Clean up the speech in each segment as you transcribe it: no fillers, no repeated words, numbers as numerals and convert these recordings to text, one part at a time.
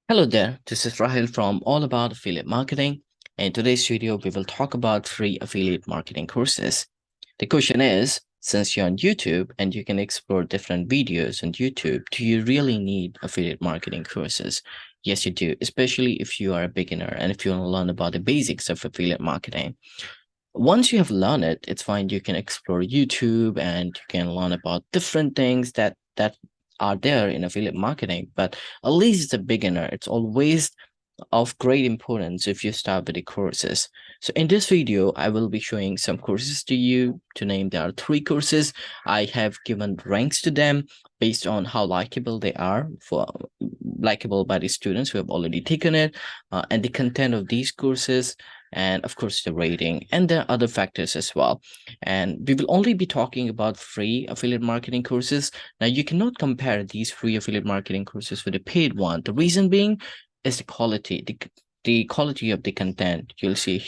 Hello there, this is Rahil from All About Affiliate Marketing. In today's video, we will talk about free affiliate marketing courses. The question is, since you're on YouTube and you can explore different videos on YouTube, do you really need affiliate marketing courses? Yes, you do, especially if you are a beginner and if you want to learn about the basics of affiliate marketing. Once you have learned it, it's fine. You can explore YouTube and you can learn about different things that are there in affiliate marketing. But at least it's a beginner. It's always of great importance if you start with the courses. So in this video, I will be showing some courses to you. To name, there are 3 courses. I have given ranks to them based on how likable they are, for likable by the students who have already taken it, and the content of these courses, and of course the rating, and there are other factors as well. And we will only be talking about free affiliate marketing courses. Now, you cannot compare these free affiliate marketing courses with a paid one. The reason being is the quality, the quality of the content.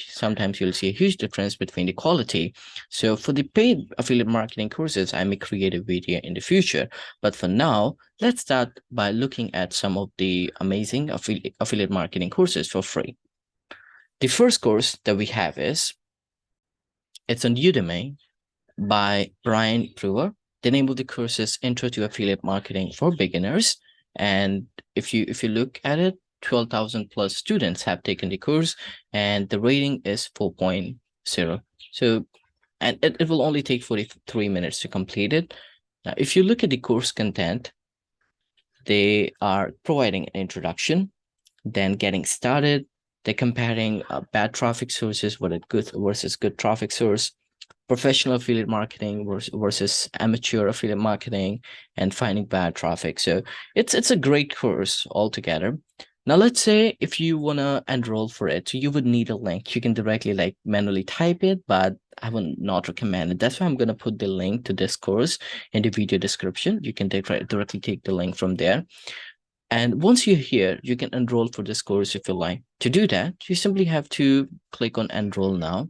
Sometimes you'll see a huge difference between the quality. So for the paid affiliate marketing courses, I may create a video in the future, but for now, let's start by looking at some of the amazing affiliate marketing courses for free. The first course that we have it's on Udemy by Brian Brewer. The name of the course is Intro to Affiliate Marketing for Beginners. And if you look at it, 12,000 plus students have taken the course, and the rating is 4.0. So, and it will only take 43 minutes to complete it. Now, if you look at the course content, they are providing an introduction, then getting started. They're comparing bad traffic sources with a good versus good traffic source, professional affiliate marketing versus amateur affiliate marketing, and finding bad traffic. So it's a great course altogether. Now, let's say if you want to enroll for it, so you would need a link. You can directly manually type it, but I would not recommend it. That's why I'm going to put the link to this course in the video description. You can directly take the link from there. And once you're here, you can enroll for this course if you like. To do that, you simply have to click on Enroll Now.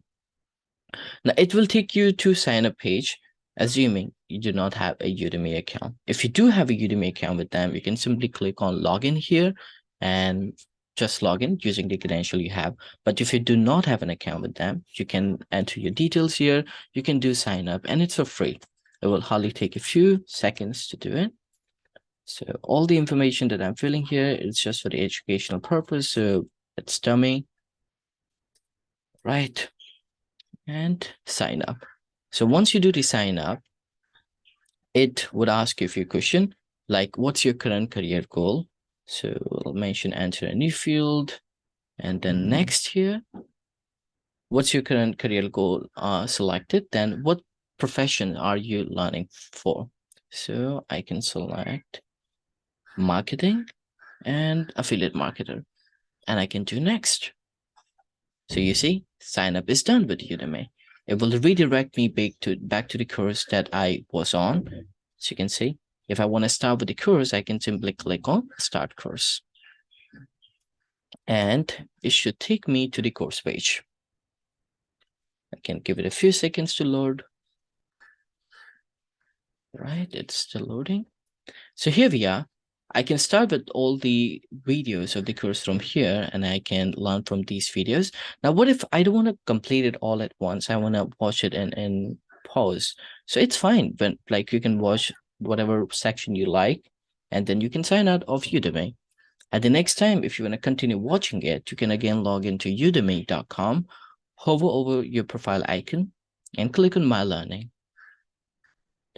Now, it will take you to sign up page, assuming you do not have a Udemy account. If you do have a Udemy account with them, you can simply click on Login here and just log in using the credential you have. But if you do not have an account with them, you can enter your details here. You can do sign up, and it's for free. It will hardly take a few seconds to do it. So all the information that I'm filling here is just for the educational purpose. So it's dummy, right? And sign up. So once you do the sign up, it would ask you a few questions like, what's your current career goal? So we'll mention enter a new field, and then next here, what's your current career goal selected? Then what profession are you learning for? So I can select marketing and affiliate marketer, and I can do next. So you see, sign up is done with Udemy. It will redirect me back to the course that I was on. So you can see, if I want to start with the course, I can simply click on Start Course. And it should take me to the course page. I can give it a few seconds to load. Right, it's still loading. So here we are. I can start with all the videos of the course from here, and I can learn from these videos. Now, what if I don't want to complete it all at once? I want to watch it in pause. So it's fine, but you can watch whatever section you like, and then you can sign out of Udemy. At the next time, if you want to continue watching it, you can again log into udemy.com, hover over your profile icon, and click on My Learning.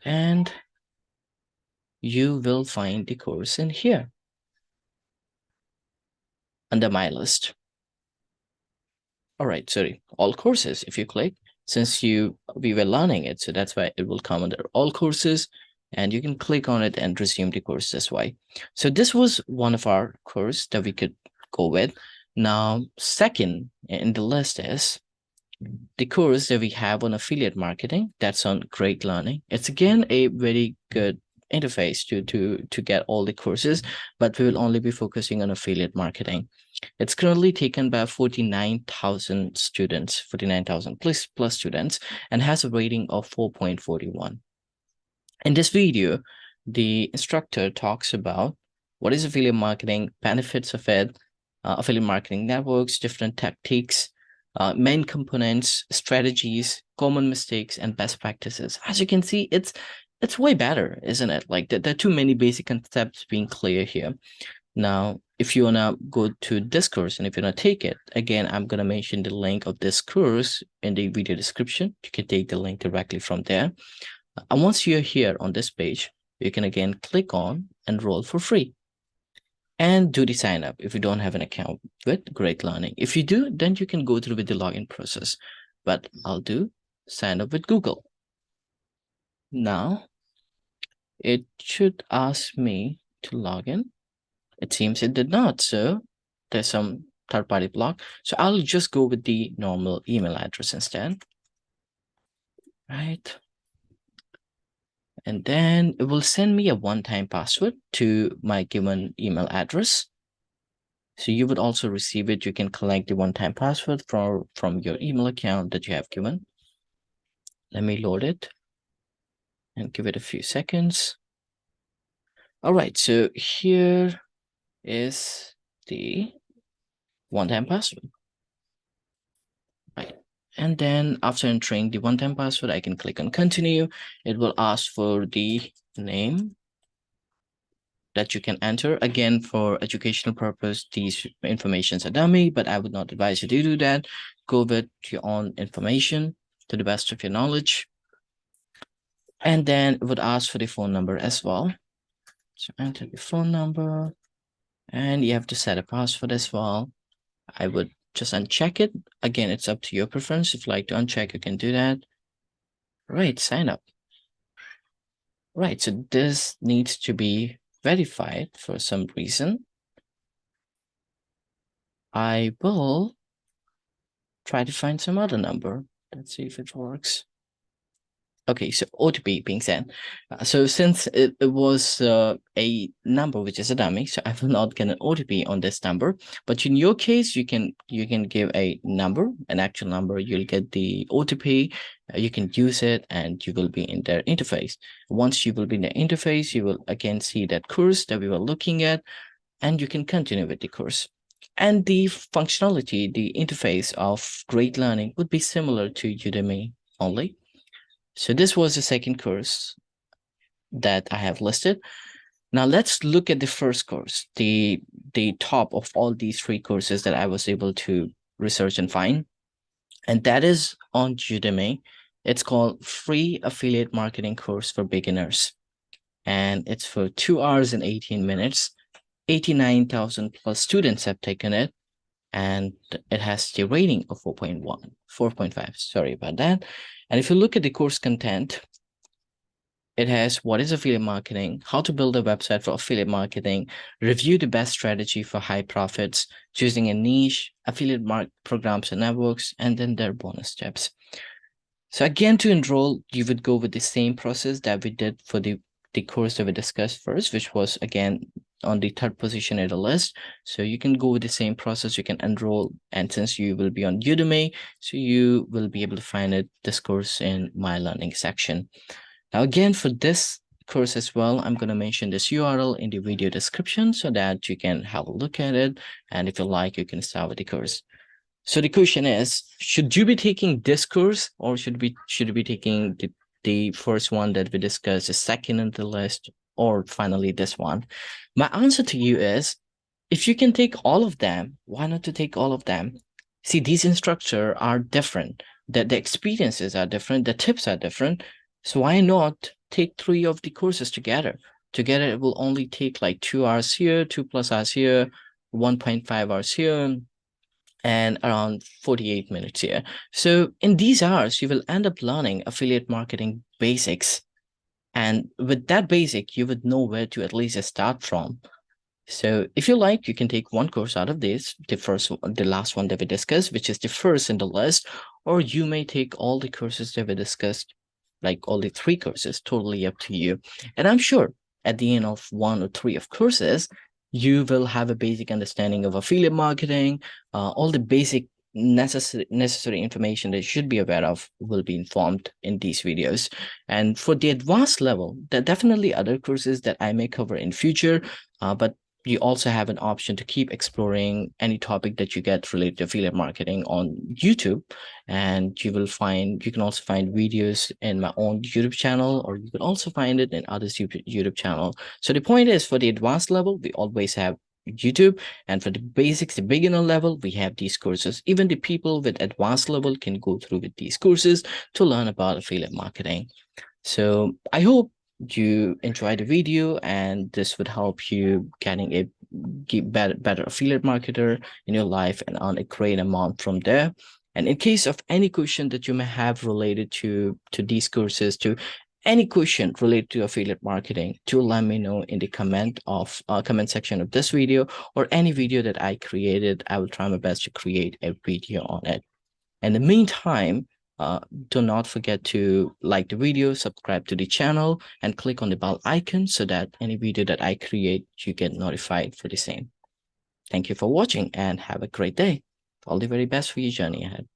And you will find the course in here under my list. All right, sorry, all courses. If you click, since we were learning it, so that's why it will come under all courses, and you can click on it and resume the course this way. So this was one of our course that we could go with. Now, second in the list is the course that we have on affiliate marketing. That's on Great Learning. It's again a very good interface to get all the courses, but we will only be focusing on affiliate marketing. It's currently taken by 49,000 students, 49,000 plus students, and has a rating of 4.41. In this video, the instructor talks about what is affiliate marketing, benefits of it, affiliate marketing networks, different tactics, main components, strategies, common mistakes, and best practices. As you can see, it's way better, isn't it? Like there are too many basic concepts being clear here. Now, if you wanna go to this course and if you wanna take it, again, I'm gonna mention the link of this course in the video description. You can take the link directly from there. And once you're here on this page, you can again click on enroll for free and do the sign up if you don't have an account with Great Learning. If you do, then you can go through with the login process, but I'll do sign up with Google. Now, it should ask me to log in. It seems it did not, so there's some third-party block. So I'll just go with the normal email address instead, right? And then it will send me a one-time password to my given email address. So you would also receive it. You can collect the one-time password from your email account that you have given. Let me load it and give it a few seconds. All right, so here is the one-time password. Right. And then after entering the one-time password, I can click on continue. It will ask for the name that you can enter. Again, for educational purpose, these informations are dummy, but I would not advise you to do that. Go with your own information to the best of your knowledge. And then it would ask for the phone number as well. So enter the phone number and you have to set a password as well. I would just uncheck it. Again, it's up to your preference. If you like to uncheck, you can do that. Right, sign up. Right, so this needs to be verified for some reason. I will try to find some other number. Let's see if it works. Okay, so OTP being sent. So since it was a number which is a dummy, so I will not get an OTP on this number. But in your case, you can give a number, an actual number. You'll get the OTP. You can use it, and you will be in their interface. Once you will be in the interface, you will again see that course that we were looking at, and you can continue with the course. And the functionality, the interface of Great Learning would be similar to Udemy only. So this was the second course that I have listed. Now let's look at the first course, the top of all these three courses that I was able to research and find. And that is on Udemy. It's called Free Affiliate Marketing Course for Beginners. And it's for 2 hours and 18 minutes. 89,000 plus students have taken it. And it has the rating of 4.5, sorry about that. And if you look at the course content, it has what is affiliate marketing, how to build a website for affiliate marketing, review the best strategy for high profits, choosing a niche, affiliate programs and networks, and then their bonus tips. So again, to enroll, you would go with the same process that we did for the course that we discussed first, which was again on the third position in the list. So you can go with the same process. You can enroll, and since you will be on Udemy, so you will be able to find this course in my learning section. Now again, for this course as well, I'm going to mention this URL in the video description so that you can have a look at it, and if you like, you can start with the course. So the question is, should you be taking this course, or should you be taking the first one that we discussed, the second in the list, or finally this one? My answer to you is, if you can take all of them, why not to take all of them? See, these instructors are different. The experiences are different. The tips are different. So why not take 3 of the courses together? Together, it will only take like 2 hours here, 2+ hours here, 1.5 hours here, and around 48 minutes here. So in these hours, you will end up learning affiliate marketing basics. And with that basic, you would know where to at least start from. So if you like, you can take one course out of this, the last one that we discussed, which is the first in the list, or you may take all the courses that we discussed, like all the 3 courses, totally up to you. And I'm sure at the end of 1 or 3 of courses, you will have a basic understanding of affiliate marketing. All the basic necessary information that you should be aware of will be informed in these videos. And for the advanced level, there are definitely other courses that I may cover in future, but you also have an option to keep exploring any topic that you get related to affiliate marketing on YouTube. And you can also find videos in my own YouTube channel, or you can also find it in others' YouTube channel. So the point is, for the advanced level, we always have YouTube, and for the basics, the beginner level, we have these courses. Even the people with advanced level can go through with these courses to learn about affiliate marketing. So I hope you enjoyed the video, and this would help you getting a better affiliate marketer in your life and earn a great amount from there. And in case of any question that you may have related to these courses, to any question related to affiliate marketing, to let me know in the comment section of this video, or any video that I created. I will try my best to create a video on it. In the meantime, do not forget to like the video, subscribe to the channel, and click on the bell icon so that any video that I create, you get notified for the same. Thank you for watching and have a great day. All the very best for your journey ahead.